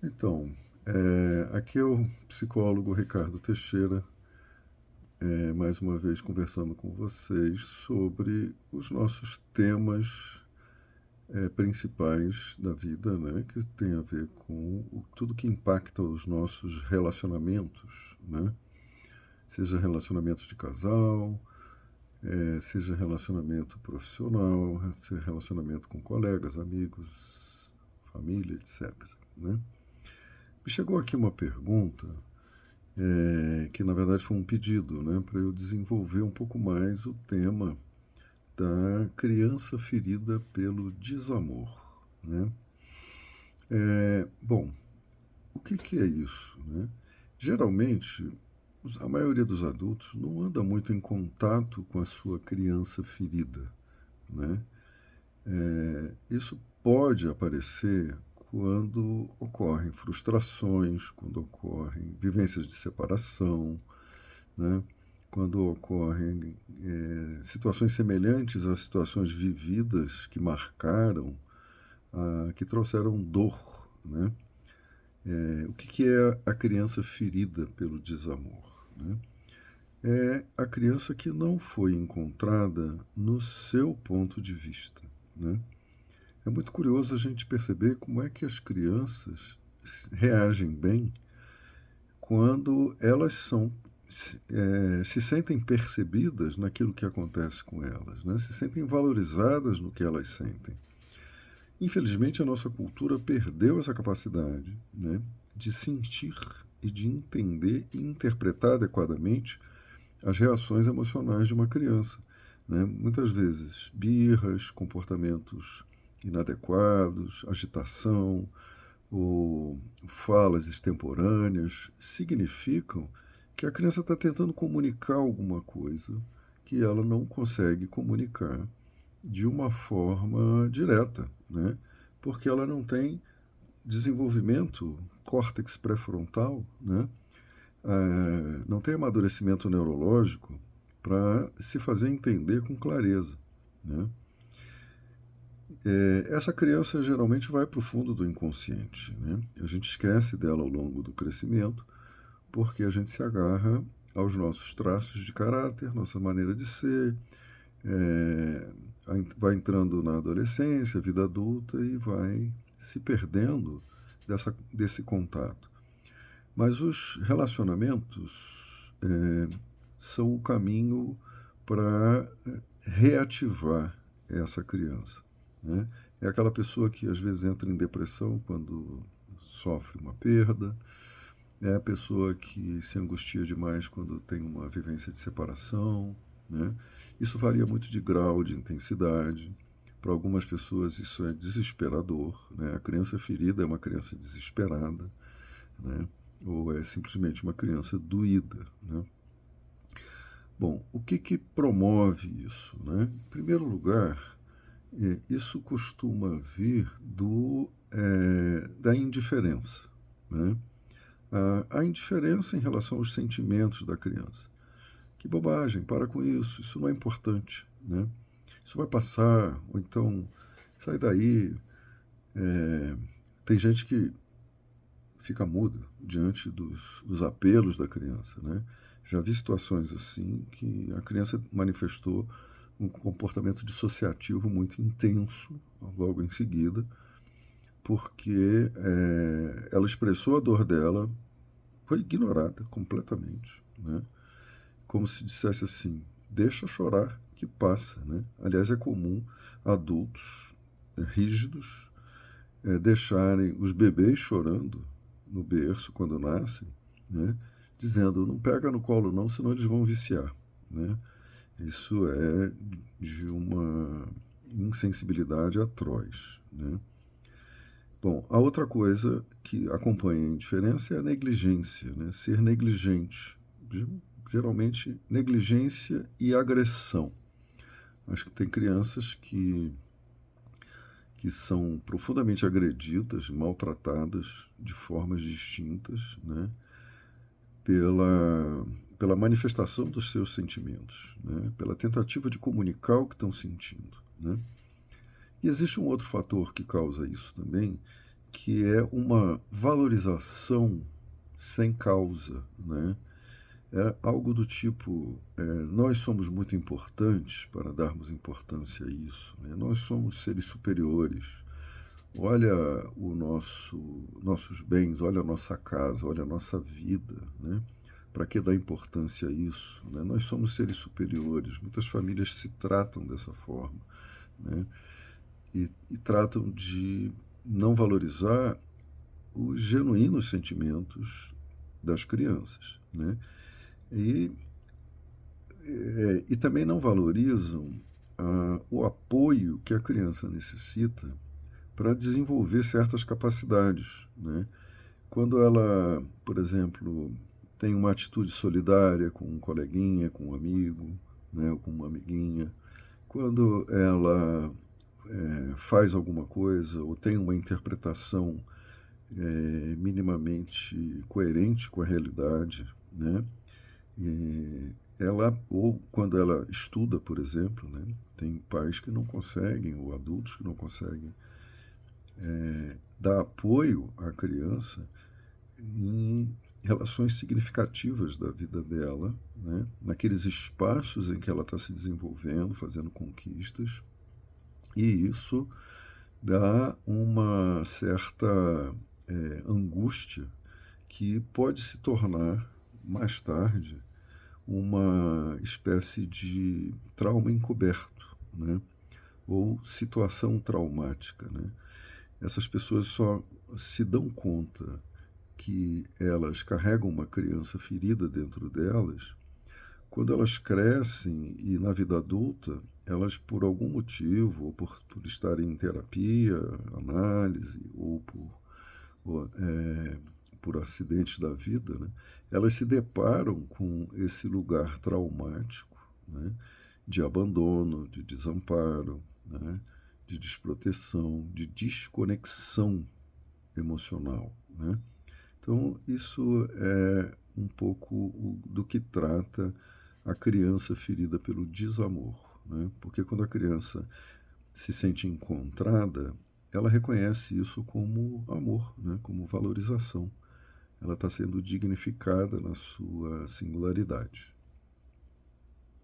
Então, aqui é o psicólogo Ricardo Teixeira, mais uma vez conversando com vocês sobre os nossos temas principais da vida, né, que tem a ver com tudo que impacta os nossos relacionamentos, né, seja relacionamentos de casal, seja relacionamento profissional, seja relacionamento com colegas, amigos, família, etc. Né? Me chegou aqui uma pergunta que na verdade foi um pedido, né, para eu desenvolver um pouco mais o tema da criança ferida pelo desamor, né? Bom, o que é isso, né? Geralmente, a maioria dos adultos não anda muito em contato com a sua criança ferida, né? Isso pode aparecer quando ocorrem frustrações, quando ocorrem vivências de separação, né? Quando ocorrem situações semelhantes às situações vividas que marcaram, que trouxeram dor. Né? O que é a criança ferida pelo desamor? Né? É a criança que não foi encontrada no seu ponto de vista. Né? É muito curioso a gente perceber como é que as crianças reagem bem quando elas se sentem percebidas naquilo que acontece com elas, né? Se sentem valorizadas no que elas sentem. Infelizmente, a nossa cultura perdeu essa capacidade, né, de sentir e de entender e interpretar adequadamente as reações emocionais de uma criança. Né? Muitas vezes, birras, comportamentos inadequados, agitação, ou falas extemporâneas significam que a criança está tentando comunicar alguma coisa que ela não consegue comunicar de uma forma direta, né? Porque ela não tem desenvolvimento córtex pré-frontal, né? Não tem amadurecimento neurológico para se fazer entender com clareza, né? Essa criança geralmente vai para o fundo do inconsciente, né? A gente esquece dela ao longo do crescimento porque a gente se agarra aos nossos traços de caráter, nossa maneira de ser, é, vai entrando na adolescência, vida adulta e vai se perdendo desse contato. Mas os relacionamentos são o caminho para reativar essa criança. Né? É aquela pessoa que às vezes entra em depressão quando sofre uma perda, é a pessoa que se angustia demais quando tem uma vivência de separação. Né? Isso varia muito de grau de intensidade. Para algumas pessoas isso é desesperador. Né? A criança ferida é uma criança desesperada, né? Ou é simplesmente uma criança doída. Né? Bom, o que promove isso? Né? Em primeiro lugar, isso costuma vir da indiferença. Né? A indiferença em relação aos sentimentos da criança. Que bobagem, para com isso não é importante. Né? Isso vai passar, ou então sai daí. É, tem gente que fica muda diante dos apelos da criança. Né? Já vi situações assim que a criança manifestou um comportamento dissociativo muito intenso logo em seguida, porque ela expressou a dor dela, foi ignorada completamente, né? Como se dissesse assim, deixa chorar que passa, né? Aliás, é comum adultos rígidos deixarem os bebês chorando no berço quando nascem, né? Dizendo, não pega no colo não, senão eles vão viciar, né? Isso é de uma insensibilidade atroz, né? Bom, a outra coisa que acompanha a indiferença é a negligência, né? Ser negligente. Geralmente, negligência e agressão. Acho que tem crianças que são profundamente agredidas, maltratadas de formas distintas, né? Pela manifestação dos seus sentimentos, né? Pela tentativa de comunicar o que estão sentindo. Né? E existe um outro fator que causa isso também, que é uma valorização sem causa, né? É algo do tipo, nós somos muito importantes para darmos importância a isso, né? Nós somos seres superiores. Olha nossos bens, olha a nossa casa, olha a nossa vida, né? Para que dar importância a isso, né? Nós somos seres superiores. Muitas famílias se tratam dessa forma, né? E tratam de não valorizar os genuínos sentimentos das crianças, né? E, e também não valorizam o apoio que a criança necessita para desenvolver certas capacidades, né? Quando ela, por exemplo, tem uma atitude solidária com um coleguinha, com um amigo, né, ou com uma amiguinha, quando ela faz alguma coisa ou tem uma interpretação minimamente coerente com a realidade, né? E ela, ou quando ela estuda, por exemplo, né? Tem pais que não conseguem, ou adultos que não conseguem dar apoio à criança em relações significativas da vida dela, né? Naqueles espaços em que ela está se desenvolvendo, fazendo conquistas, e isso dá uma certa angústia que pode se tornar mais tarde uma espécie de trauma encoberto, né? Ou situação traumática, né? Essas pessoas só se dão conta que elas carregam uma criança ferida dentro delas quando elas crescem e na vida adulta elas por algum motivo, ou por estarem em terapia, análise, por acidentes da vida, né, elas se deparam com esse lugar traumático, né, de abandono, de desamparo, né, de desproteção, de desconexão emocional, né? Então, isso é um pouco do que trata a criança ferida pelo desamor, né? Porque quando a criança se sente encontrada, ela reconhece isso como amor, né? Como valorização. Ela está sendo dignificada na sua singularidade.